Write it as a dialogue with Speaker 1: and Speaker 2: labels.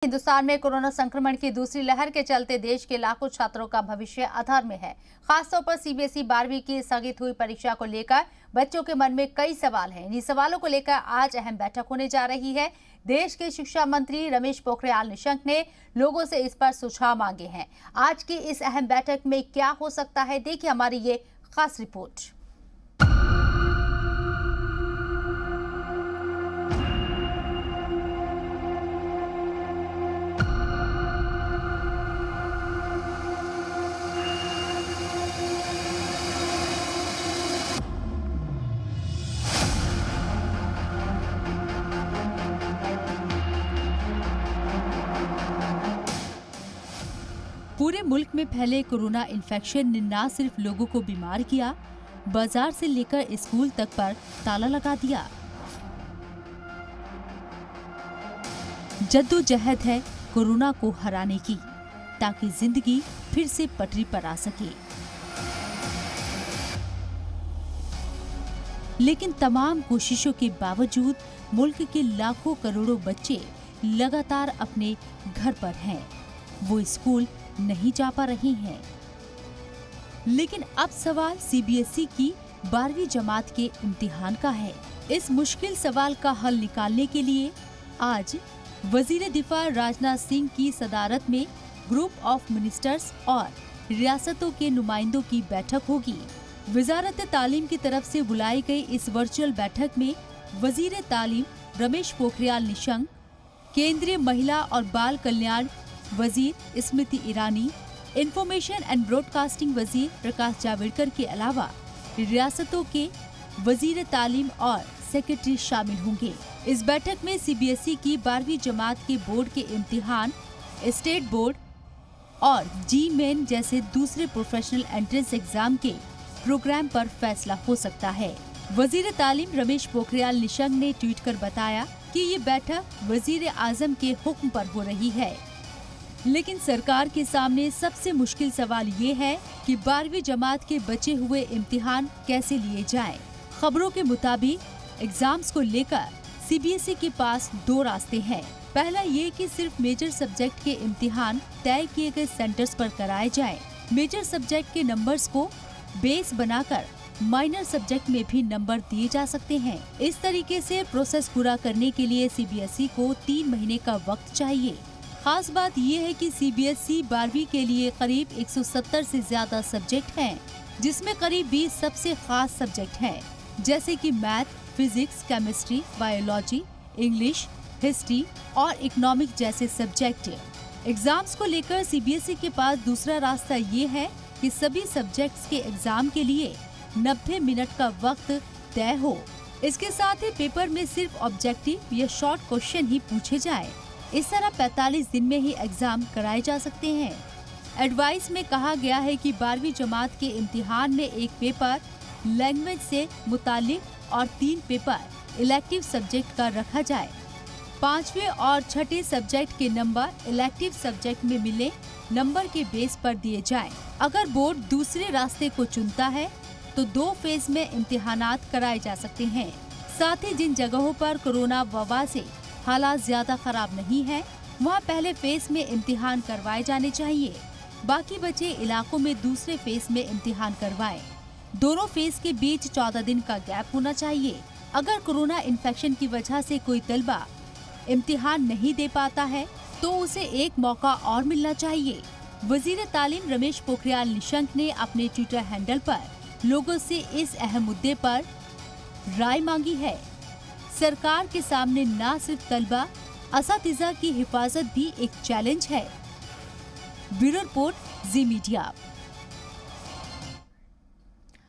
Speaker 1: हिंदुस्तान में कोरोना संक्रमण की दूसरी लहर के चलते देश के लाखों छात्रों का भविष्य अधर में है। खासतौर पर सीबीएसई 12वीं की स्थगित हुई परीक्षा को लेकर बच्चों के मन में कई सवाल हैं। इन्हीं सवालों को लेकर आज अहम बैठक होने जा रही है। देश के शिक्षा मंत्री रमेश पोखरियाल निशंक ने लोगों से इस पर सुझाव मांगे हैं। आज की इस अहम बैठक में क्या हो सकता है, देखिए हमारी ये खास रिपोर्ट। पूरे मुल्क में फैले कोरोना इन्फेक्शन ने न सिर्फ लोगों को बीमार किया, बाजार से लेकर स्कूल तक पर ताला लगा दिया। जद्दोजहद है कोरोना को हराने की, ताकि जिंदगी फिर से पटरी पर आ सके। लेकिन तमाम कोशिशों के बावजूद मुल्क के लाखों करोड़ों बच्चे लगातार अपने घर पर हैं। वो स्कूल नहीं जा पा रही हैं। लेकिन अब सवाल सीबीएसई की 12वीं जमात के इम्तिहान का है। इस मुश्किल सवाल का हल निकालने के लिए आज वजीर दिफा राजनाथ सिंह की सदारत में ग्रुप ऑफ मिनिस्टर्स और रियासतों के नुमाइंदों की बैठक होगी। वजारत तालीम की तरफ से बुलाई गई इस वर्चुअल बैठक में वजीर तालीम रमेश पोखरियाल निशंक, केंद्रीय महिला और बाल कल्याण वजीर Smriti Irani, information and broadcasting वजीर प्रकाश जावड़ेकर के अलावा रियासतों के वजीर तालीम और सेक्रेटरी शामिल होंगे। इस बैठक में सीबीएसई की 12वीं जमात के बोर्ड के इम्तिहान, स्टेट बोर्ड और जी मेन जैसे दूसरे प्रोफेशनल एंट्रेंस एग्जाम के प्रोग्राम पर फैसला हो सकता है। वजीर तालीम रमेश पोखरियाल निशंक ने ट्वीट कर बताया कि ये बैठक वजीर आजम के हुक्म पर हो रही है। लेकिन सरकार के सामने सबसे मुश्किल सवाल ये है कि 12वीं जमात के बचे हुए इम्तिहान कैसे लिए जाएं। खबरों के मुताबिक एग्जाम्स को लेकर सीबीएसई के पास दो रास्ते हैं। पहला ये कि सिर्फ मेजर सब्जेक्ट के इम्तिहान तय किए गए सेंटर्स पर कराए जाएं। मेजर सब्जेक्ट के नंबर्स को बेस बनाकर माइनर सब्जेक्ट में भी नंबर दिए जा सकते हैं। इस तरीके से प्रोसेस पूरा करने के लिए सीबीएसई को 3 महीने का वक्त चाहिए। खास बात ये है कि सीबीएसई 12वीं के लिए करीब 170 से ज्यादा सब्जेक्ट हैं, जिसमें करीब 20 सबसे खास सब्जेक्ट हैं, जैसे कि math, physics, chemistry, biology, English, history और इकोनॉमिक जैसे सब्जेक्ट। एग्जाम्स को लेकर सीबीएसई के पास दूसरा रास्ता ये है कि सभी सब्जेक्ट्स के एग्जाम के लिए 90 मिनट का वक्त तय हो। इसके साथ ही पेपर में सिर्फ ऑब्जेक्टिव या शॉर्ट क्वेश्चन ही पूछे जाए। इस तरह 45 दिन में ही एग्जाम कराए जा सकते हैं। एडवाइस में कहा गया है कि 12वीं जमात के इम्तिहान में एक पेपर लैंग्वेज से मुतालिक और 3 पेपर इलेक्टिव सब्जेक्ट का रखा जाए। 5वें और 6ठे सब्जेक्ट के नंबर इलेक्टिव सब्जेक्ट में मिले नंबर के बेस पर दिए जाएं। अगर बोर्ड दूसरे रास्ते को चुनता है तो 2 फेज में इम्तिहानात कराए जा सकते हैं। साथ ही जिन जगहों पर कोरोना वबा से हालात ज्यादा खराब नहीं है, वहाँ पहले फेज में इम्तिहान करवाए जाने चाहिए। बाकी बचे इलाकों में दूसरे फेज में इम्तिहान करवाएं। दोनों फेज के बीच 14 दिन का गैप होना चाहिए। अगर कोरोना इन्फेक्शन की वजह से कोई तलबा इम्तिहान नहीं दे पाता है तो उसे एक मौका और मिलना चाहिए। वजीर तालीम रमेश पोखरियाल निशंक ने अपने ट्विटर हैंडल पर लोगों से इस अहम मुद्दे पर राय मांगी है। सरकार के सामने न सिर्फ तलबा, असातिज़ा की हिफाजत भी एक चैलेंज है। ब्यूरो रिपोर्ट, जी मीडिया।